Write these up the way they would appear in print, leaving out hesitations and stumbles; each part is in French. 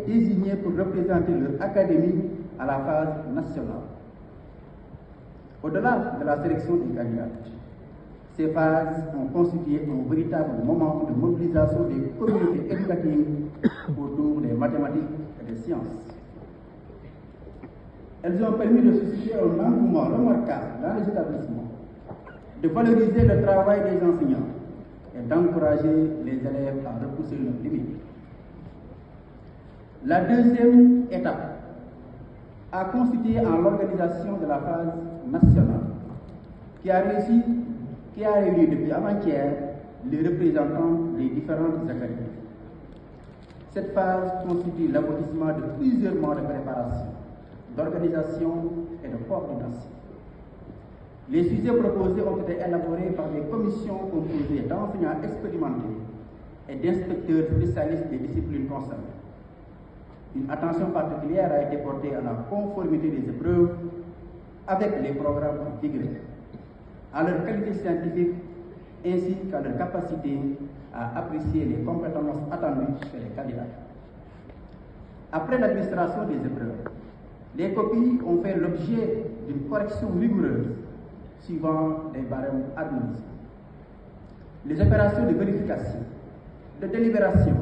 désignés pour représenter leur académie à la phase nationale. Au-delà de la sélection des candidats, ces phases ont constitué un véritable moment de mobilisation des communautés éducatives autour des mathématiques et des sciences. Elles ont permis de susciter un engouement remarquable dans les établissements, de valoriser le travail des enseignants et d'encourager les élèves à repousser leurs limites. La deuxième étape a consisté en l'organisation de la phase nationale, qui a réuni depuis avant-hier les représentants des différentes académies. Cette phase constitue l'aboutissement de plusieurs mois de préparation, d'organisation et de coordination. Les sujets proposés ont été élaborés par des commissions composées d'enseignants expérimentés et d'inspecteurs spécialistes des disciplines concernées. Une attention particulière a été portée à la conformité des épreuves avec les programmes en vigueur, à leur qualité scientifique ainsi qu'à leur capacité à apprécier les compétences attendues chez les candidats. Après l'administration des épreuves, les copies ont fait l'objet d'une correction rigoureuse suivant les barèmes administrés. Les opérations de vérification, de délibération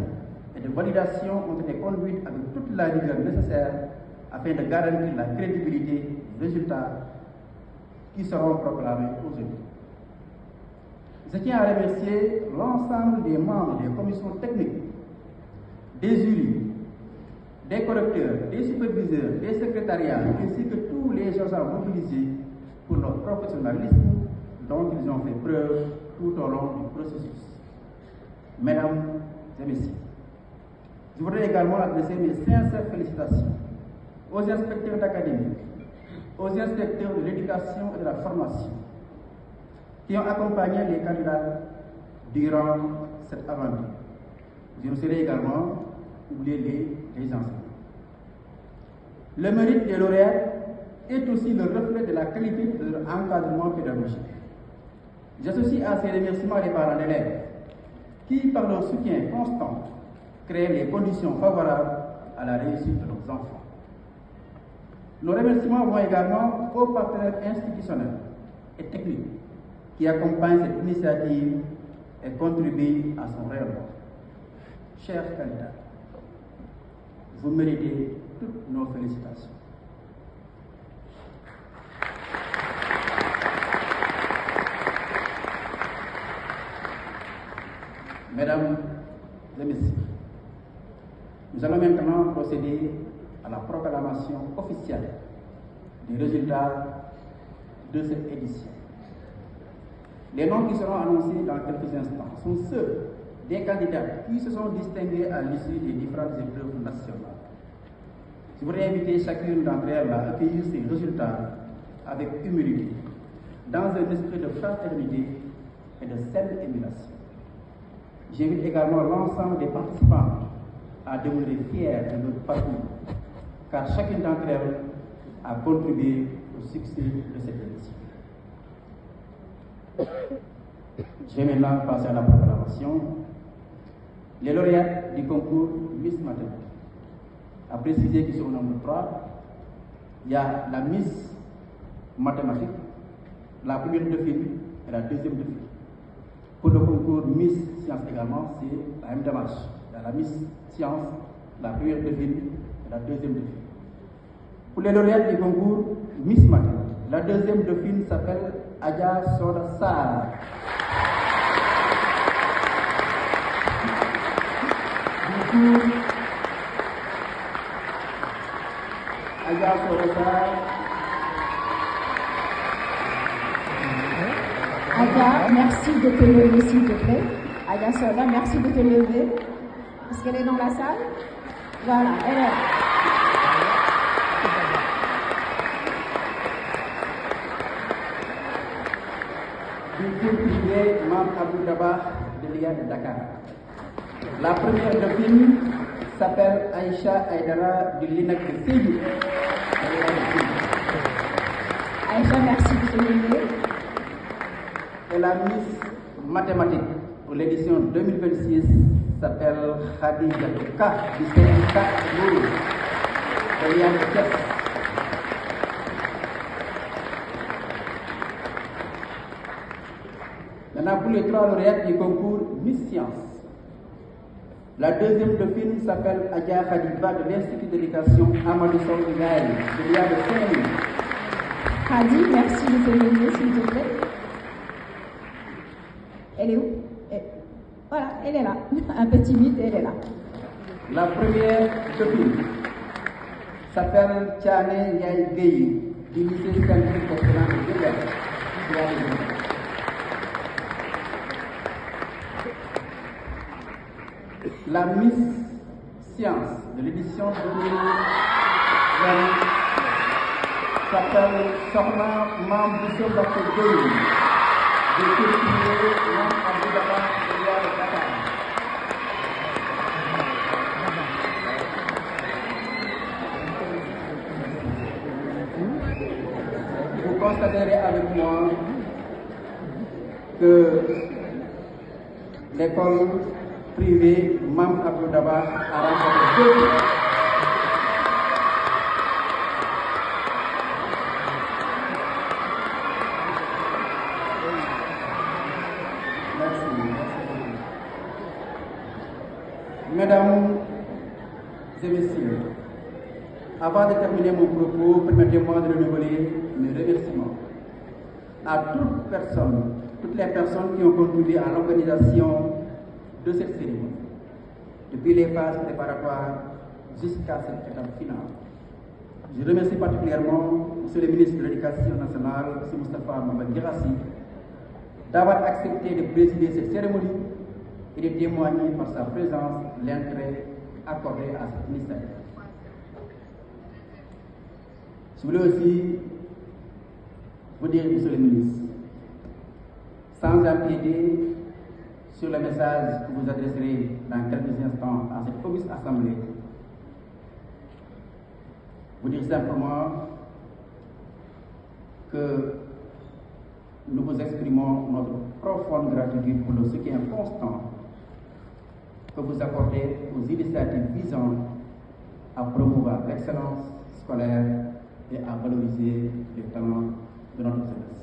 et de validation ont été conduites avec toute la rigueur nécessaire afin de garantir la crédibilité des résultats qui seront proclamés aujourd'hui. Je tiens à remercier l'ensemble des membres des commissions techniques, des jurys, des correcteurs, des superviseurs, des secrétariats, ainsi que tous les agents mobilisés pour leur professionnalisme dont ils ont fait preuve tout au long du processus. Mesdames et messieurs, je voudrais également adresser mes sincères félicitations aux inspecteurs d'académie, aux inspecteurs de l'éducation et de la formation qui ont accompagné les candidats durant cette aventure. Je ne saurais également oublier les enseignants. Le mérite des lauréats est aussi le reflet de la qualité de leur encadrement pédagogique. J'associe à ces remerciements les parents d'élèves qui, par leur soutien constant, créent les conditions favorables à la réussite de nos enfants. Nos remerciements vont également aux partenaires institutionnels et techniques qui accompagnent cette initiative et contribuent à son rayonnement. Chers candidats, vous méritez toutes nos félicitations. Mesdames et messieurs, nous allons maintenant procéder à la proclamation officielle des résultats de cette édition. Les noms qui seront annoncés dans quelques instants sont ceux des candidats qui se sont distingués à l'issue des différentes épreuves nationales. Je voudrais inviter chacune d'entre elles à accueillir ces résultats avec humilité, dans un esprit de fraternité et de saine émulation. J'invite également l'ensemble des participants à demeurer fiers de notre parcours, car chacune d'entre elles a contribué au succès de cette édition. Je vais maintenant passer à la proclamation. Les lauréats du concours Miss Mathématiques. À préciser qu'ils sont au nombre de 3. Il y a la Miss Mathématiques, la première dauphine et la deuxième dauphine. Pour le concours Miss Sciences également, c'est la même démarche. Il y a la Miss Sciences, la première dauphine et la deuxième dauphine. Pour les lauréats du concours Miss Mathématiques, la deuxième dauphine s'appelle Adja Soda Sarr. Adja Soda Sarr. Adja, merci de te lever s'il te plaît. Adja Soda, merci de te lever. Est-ce qu'elle est dans la salle? Voilà, elle est là. Mme Abou Daba de l'IA de Dakar. La première dauphine s'appelle Aïcha Aïdara du l'INAC de Sédhiou. Aïcha, merci de te lever. Et la Miss Mathématiques pour l'édition 2026 s'appelle Khadija Ka, du syndicat Lourou. Maintenant, pour les 3 lauréats du concours Miss Science. La deuxième dauphine s'appelle Adja Khadiba de l'Institut d'éducation Amadou Sow Ngaï, de l'IA de Saint-Louis. Khadi, merci de te lever, s'il te plaît. Elle est où? Voilà, elle est là. Un peu timide, elle est là. La première dauphine s'appelle Tchane Ndiaye Gueye, du lycée scientifique excellent de Québec. La Miss Science de l'édition 2020 s'appelle Sorna Mambousso Bakogoyi, de Képié, Nam Abdoudaba, de l'IA de Dakar. Vous constaterez avec moi que l'école privée Mam Abdoudaba a remporté 2 prix. Mesdames et messieurs, avant de terminer mon propos, permettez-moi de renouveler mes remerciements à toutes les personnes qui ont contribué à l'organisation de cette cérémonie, depuis les phases préparatoires jusqu'à cette étape finale. Je remercie particulièrement M. le ministre de l'Éducation nationale, M. Moustapha Mohamed Guirassy, d'avoir accepté de présider cette cérémonie et de témoigner par sa présence l'intérêt accordé à cette initiative. Je voulais aussi vous dire, M. le ministre, sans empiéter sur le message que vous adresserez dans quelques instants à cette auguste assemblée, vous dire simplement que nous vous exprimons notre profonde gratitude pour le soutien constant que vous apportez aux initiatives visant à promouvoir l'excellence scolaire et à valoriser les talents de notre jeunesse.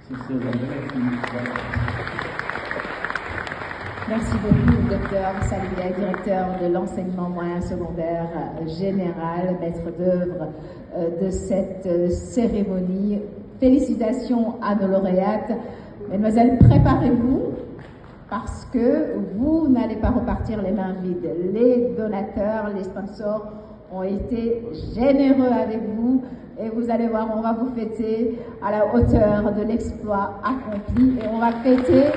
Sur ce, je vous remercie. Merci beaucoup, docteur Saliga, directeur de l'enseignement moyen secondaire général, maître d'œuvre de cette cérémonie. Félicitations à nos lauréates. Mesdemoiselles, préparez-vous parce que vous n'allez pas repartir les mains vides. Les donateurs, les sponsors ont été généreux avec vous et vous allez voir, on va vous fêter à la hauteur de l'exploit accompli et on va fêter